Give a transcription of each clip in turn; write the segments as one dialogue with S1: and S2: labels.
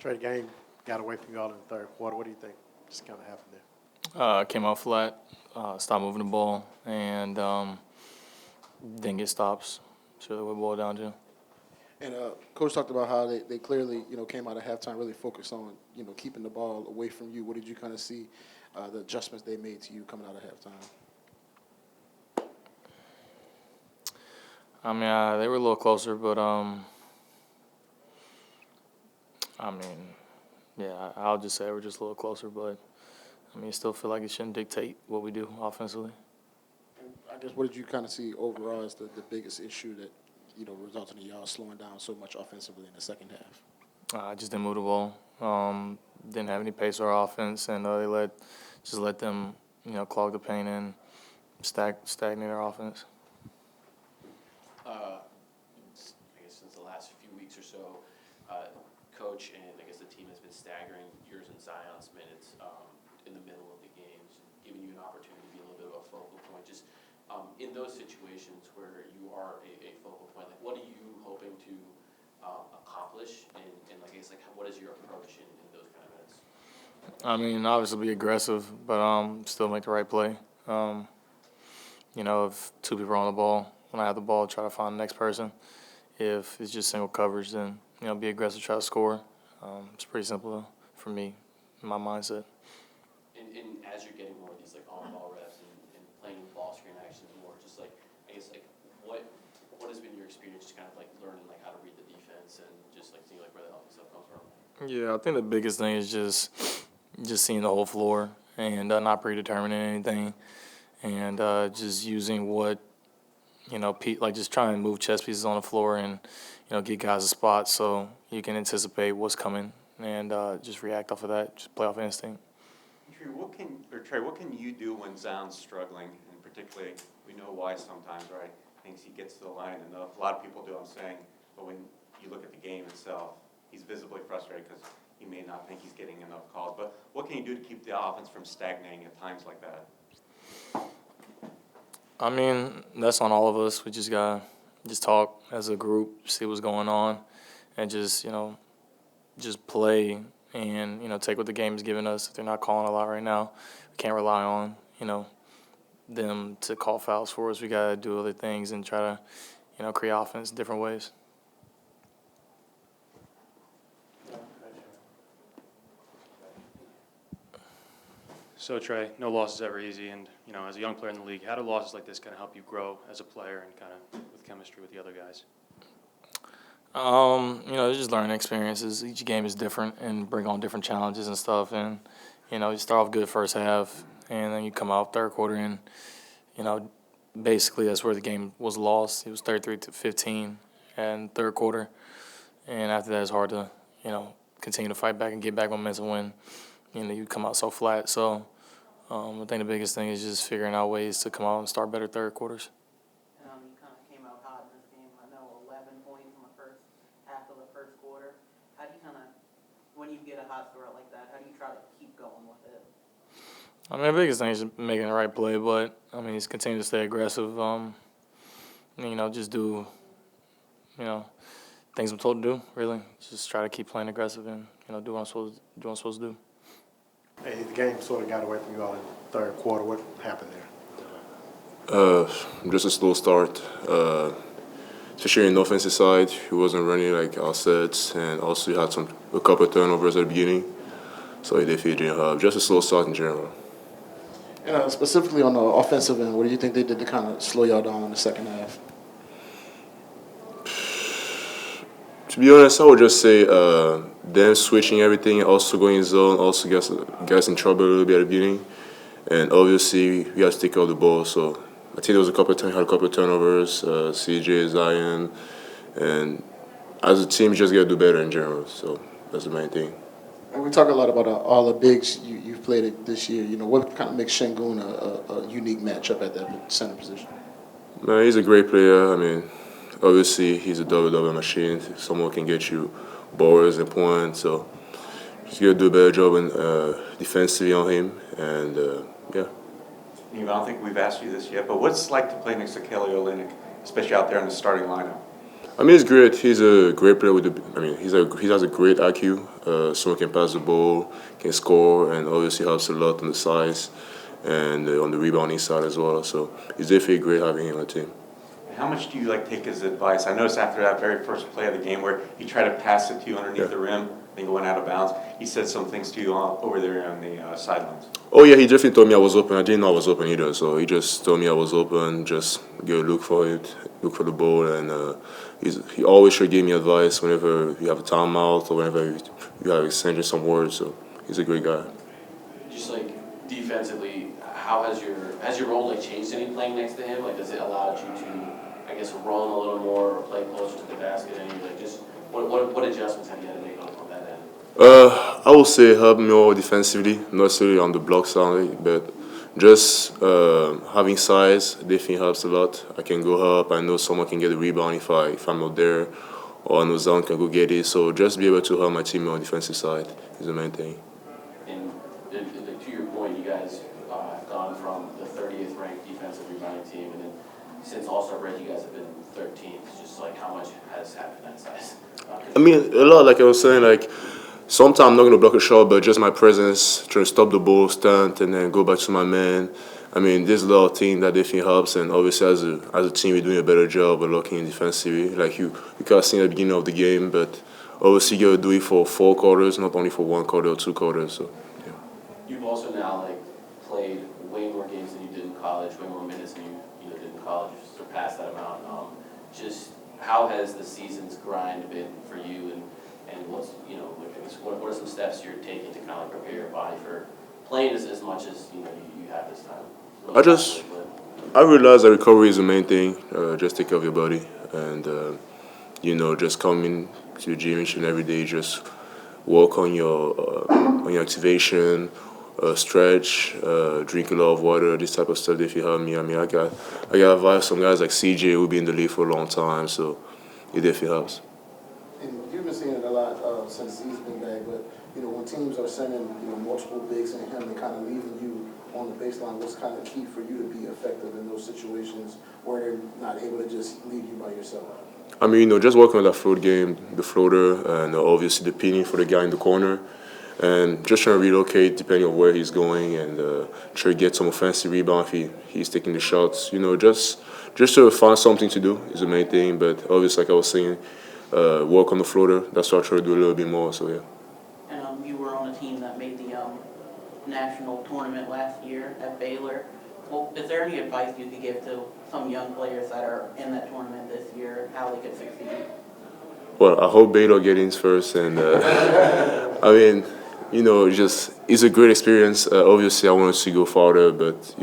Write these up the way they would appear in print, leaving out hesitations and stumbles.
S1: Trey, the game got away from you all in the third quarter. What do you think just kind of happened there?
S2: Came out flat, stopped moving the ball, and didn't get stops. That's really what it boiled down to.
S3: And Coach talked about how they clearly, came out of halftime really focused on, keeping the ball away from you. What did you kind of see the adjustments they made to you coming out of halftime?
S2: I mean, they were a little closer, but I'll just say we're just a little closer. But I still feel like it shouldn't dictate what we do offensively.
S3: I guess what did you kind of see overall as the biggest issue that, resulted in y'all slowing down so much offensively in the second half?
S2: I just didn't move the ball. Didn't have any pace or offense, and they let them clog the paint and stagnate our offense.
S4: I guess since the last few weeks or so, Coach and I guess the team has been staggering yours and Zion's minutes in the middle of the games, giving you an opportunity to be a little bit of a focal point. Just in those situations where you are a focal point, like what are you hoping to accomplish, and I guess what is your approach in those kind of minutes?
S2: Obviously be aggressive, but still make the right play. If two people are on the ball, when I have the ball, try to find the next person. If it's just single coverage, then be aggressive, try to score. It's pretty simple for me, in my mindset.
S4: And as you're getting more of these on-ball reps and playing ball screen actions more, just what has been your experience, just kind of learning how to read the defense and just seeing where the healthy stuff comes from?
S2: Yeah, I think the biggest thing is just seeing the whole floor and not predetermining anything, and just using what just trying to move chess pieces on the floor and get guys a spot so you can anticipate what's coming and just react off of that, just play off instinct.
S5: Trey, what can you do when Zion's struggling, and particularly we know why sometimes, right? Thinks he gets to the line enough. A lot of people do, I'm saying, but when you look at the game itself, he's visibly frustrated because he may not think he's getting enough calls. But what can you do to keep the offense from stagnating at times like that?
S2: That's on all of us. We just gotta talk as a group, see what's going on, and just play and take what the game is giving us. If they're not calling a lot right now, we can't rely on them to call fouls for us. We gotta do other things and try to create offense in different ways.
S6: So Trey, no loss is ever easy, and as a young player in the league, how do losses like this kind of help you grow as a player and kind of with chemistry with the other guys?
S2: Just learning experiences. Each game is different and bring on different challenges and stuff. And you start off good first half, and then you come out third quarter, and basically that's where the game was lost. It was 33-15 and third quarter, and after that it's hard to continue to fight back and get back momentum when you come out so flat. So I think the biggest thing is just figuring out ways to come out and start better third quarters.
S7: You kind of came out hot in this game. I know 11 points in the first half of the first quarter. How do you when you get a hot start like that, how do you try to keep going with it?
S2: The biggest thing is making the right play, but just continue to stay aggressive. Just do things I'm told to do. Really, just try to keep playing aggressive and do what I'm supposed to do.
S1: Hey, the game sort of got away from you all in the third quarter. What happened there?
S8: Just a slow start, especially on the offensive side. He wasn't running like our sets, and also he had a couple of turnovers at the beginning, so he definitely didn't have. Just a slow start in general.
S3: And specifically on the offensive end, what do you think they did to kind of slow y'all down in the second half?
S8: To be honest, I would just say them switching everything, also going zone, also gets us in trouble a little bit at the beginning. And obviously, we have to take care of the ball. So I think there was a couple of turnovers, CJ, Zion. And as a team, you just got to do better in general. So that's the main thing.
S3: And we talk a lot about all the bigs you've played this year. What kind of makes Şengün a unique matchup at that center position?
S8: Man, he's a great player. Obviously, he's a double-double machine. Someone can get you balls and points. So just got to do a better job defensively on him. And, yeah.
S5: I don't think we've asked you this yet, but what's it like to play next to Kelly Olynyk, especially out there in the starting lineup?
S8: I mean, he's great. He's a great player with the. I mean, he has a great IQ. Someone can pass the ball, can score, and obviously helps a lot on the size and on the rebounding side as well. So it's definitely great having him on the team.
S5: How much do you like take his advice? I noticed after that very first play of the game where he tried to pass it to you underneath the rim, then went out of bounds. He said some things to you over there on the sidelines.
S8: Oh yeah, he definitely told me I was open. I didn't know I was open either, so he just told me I was open. Just go look for it, look for the ball, and he always sure gave me advice whenever you have a timeout or whenever you have exchanging some words. So he's a great guy.
S4: Just like defensively, how has your role like changed any playing next to him? Like, does it allow you to, I guess, run a little more or play closer to the basket? And like, just what adjustments have you had to make on that end?
S8: I would say help more defensively, not necessarily on the block side, but just having size definitely helps a lot. I can go up. I know someone can get the rebound if I'm not there, or I know Zion can go get it. So just be able to help my team on the defensive side is the main thing.
S4: And to your point, you guys have gone from the 30th ranked defensive rebounding team, and then since All-Star break, you guys have been 13th. Just like how much has happened that size?
S8: I mean, a lot. Like I was saying, like. Sometimes I'm not going to block a shot, but just my presence, trying to stop the ball, stunt, and then go back to my man. I mean, there's a lot of things that definitely helps, and obviously as a team, we're doing a better job of locking defensively. Like you kind of seen at the beginning of the game, but obviously you got to do it for 4 quarters, not only for 1 quarter or 2 quarters. So, yeah.
S4: You've also now like played way more games than you did in college, way more minutes than you did in college. You surpassed that amount. Just how has the season's grind been for you, and what's what are some steps you're taking to kind of prepare your body for playing as much as you have this time?
S8: I realize that recovery is the main thing. Just take care of your body, and just coming to the gym each and every day. Just work on your activation, stretch, drink a lot of water. This type of stuff. If you help me, I mean, I got advice from guys like CJ who've been in the league for a long time, so it definitely helps.
S3: And you've been seeing it a lot since he's been back, but when teams are sending multiple bigs and him, they kind of leaving you on the baseline. What's kind of key for you to be effective in those situations where they're not able to just leave you by yourself?
S8: I mean, just working on that float game, the floater, and obviously the pinning for the guy in the corner, and just trying to relocate depending on where he's going, and try to get some offensive rebound if he's taking the shots. Just to find something to do is the main thing. But obviously, like I was saying, work on the floater. That's what I try to do a little bit more. So yeah.
S7: And you were on a team that made the national tournament last year at Baylor. Well, is there any advice you could give to some young players that are in that tournament this year, how they could succeed?
S8: Well, I hope Baylor gets in first, and I mean, it's a great experience. Obviously, I wanted to go farther, but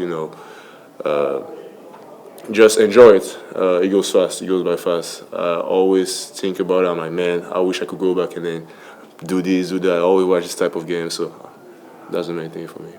S8: just enjoy it. It goes fast. It goes by fast. I always think about it. I'm like, man, I wish I could go back and then do this, do that. I always watch this type of game, so that's the main thing for me.